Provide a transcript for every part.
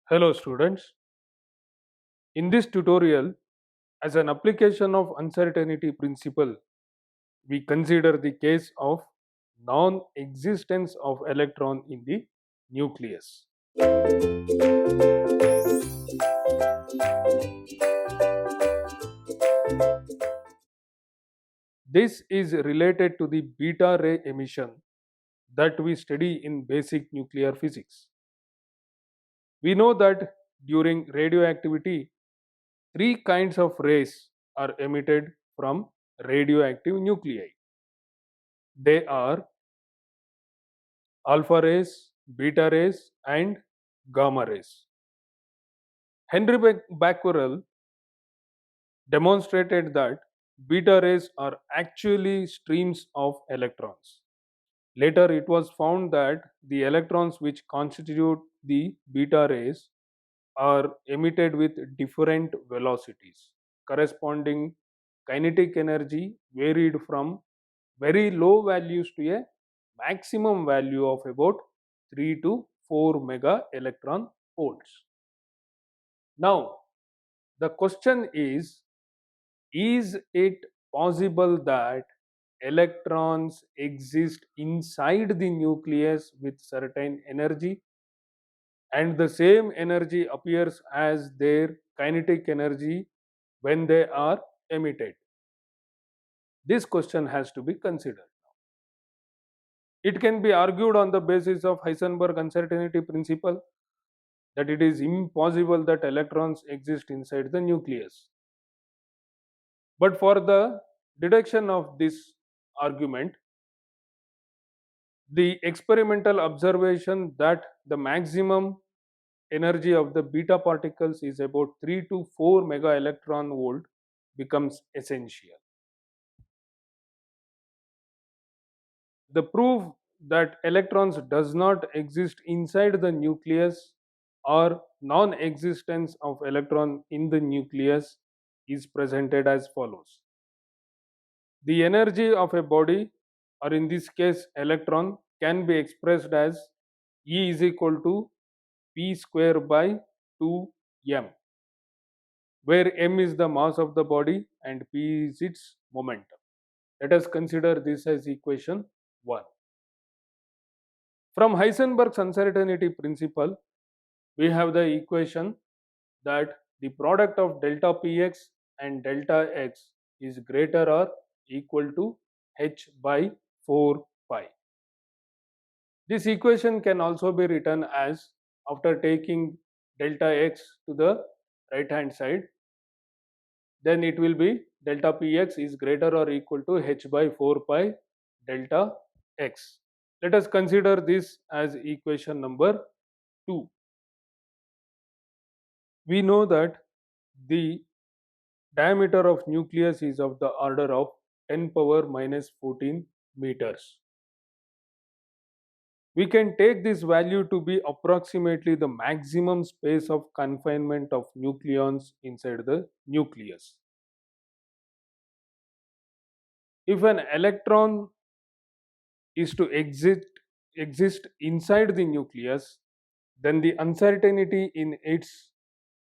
Hello students. In this tutorial, as an application of uncertainty principle, we consider the case of non-existence of electron in the nucleus. This is related to the beta ray emission that we study in basic nuclear physics. We know that during radioactivity, three kinds of rays are emitted from radioactive nuclei. They are alpha rays, beta rays, and gamma rays. Henry Becquerel demonstrated that beta rays are actually streams of electrons. Later, it was found that the electrons which constitute the beta rays are emitted with different velocities. Corresponding kinetic energy varied from very low values to a maximum value of about 3 to 4 mega electron volts. Now, the question is it possible that electrons exist inside the nucleus with certain energy and the same energy appears as their kinetic energy when they are emitted? This question has to be considered. It can be argued on the basis of Heisenberg uncertainty principle that it is impossible that electrons exist inside the nucleus. But for the deduction of this argument, the experimental observation that the maximum energy of the beta particles is about 3 to 4 mega electron volt becomes essential. The proof that electrons does not exist inside the nucleus or non-existence of electron in the nucleus is presented as follows. The energy of a body, or in this case electron, can be expressed as E is equal to p square by 2m, where m is the mass of the body and p is its momentum. Let us consider this as equation 1. From Heisenberg's uncertainty principle, we have the equation that the product of delta px and delta x is greater or equal to h by 4 pi. This equation can also be written as, after taking delta x to the right hand side, then it will be delta px is greater or equal to h by 4 pi delta x. Let us consider this as equation number 2. We know that the diameter of nucleus is of the order of 10 power minus 14 meters. We can take this value to be approximately the maximum space of confinement of nucleons inside the nucleus. If an electron is to exist inside the nucleus, then the uncertainty in its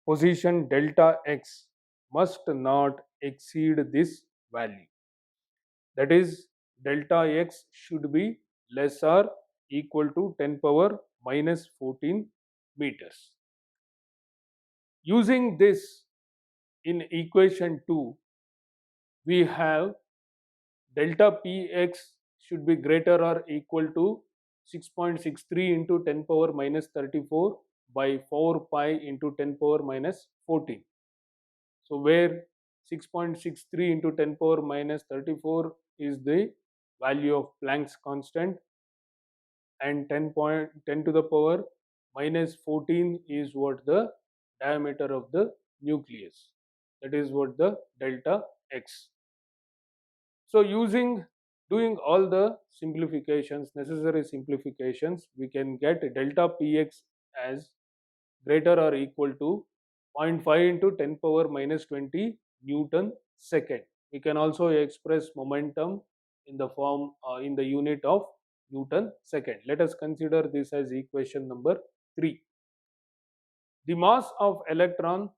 position delta x must not exceed this value. That is, delta x should be less or equal to 10 power minus 14 meters. Using this in equation 2, we have delta px should be greater or equal to 6.63 into 10 power minus 34 by 4 pi into 10 power minus 14. So where 6.63 into 10 power minus 34 is the value of Planck's constant and 10 to the power minus 14 is what the diameter of the nucleus. That is what the delta x. So doing all the simplifications, necessary simplifications, we can get delta px as greater or equal to 0.5 into 10 power minus 20 Newton second. We can also express momentum in the form in the unit of Newton second. Let us consider this as equation number 3. The mass of electron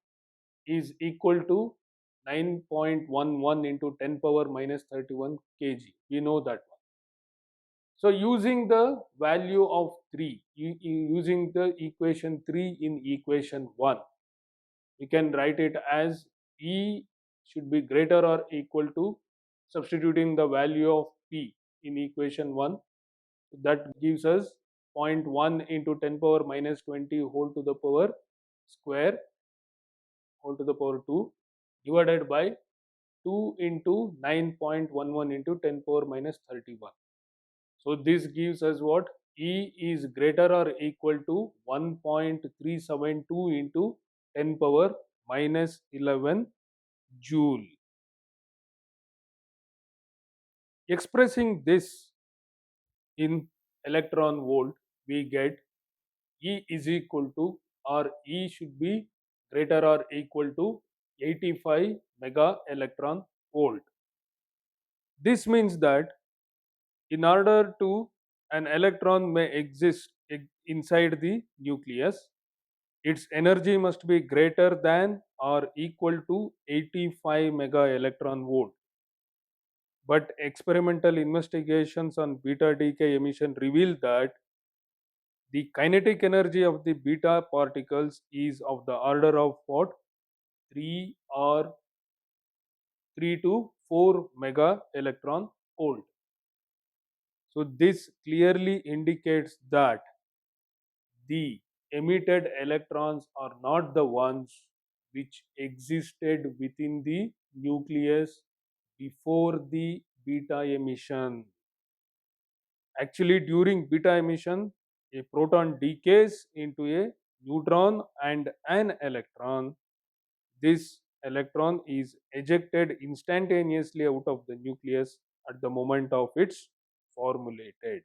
is equal to 9.11 into 10 power minus 31 kg. We know that one. So using the value of 3, using the equation 3 in equation 1, we can write it as E should be greater or equal to, substituting the value of P in equation 1, that gives us zero point 0.1 into 10 power minus 20 whole to the power square whole to the power 2 divided by 2 into 9.11 into 10 power minus 31. So this gives us what? E is greater or equal to 1.372 into 10 power minus 11 joule. Expressing this in electron volt, we get E is equal to, or E should be greater or equal to 85 mega electron volt. This means that in order to an electron may exist inside the nucleus, its energy must be greater than or equal to 85 mega electron volt. But experimental investigations on beta decay emission reveal that the kinetic energy of the beta particles is of the order of what? 3 or 3 to 4 mega electron volt. So this clearly indicates that the emitted electrons are not the ones which existed within the nucleus before the beta emission. Actually, during beta emission, a proton decays into a neutron and an electron. This electron is ejected instantaneously out of the nucleus at the moment of its formulated.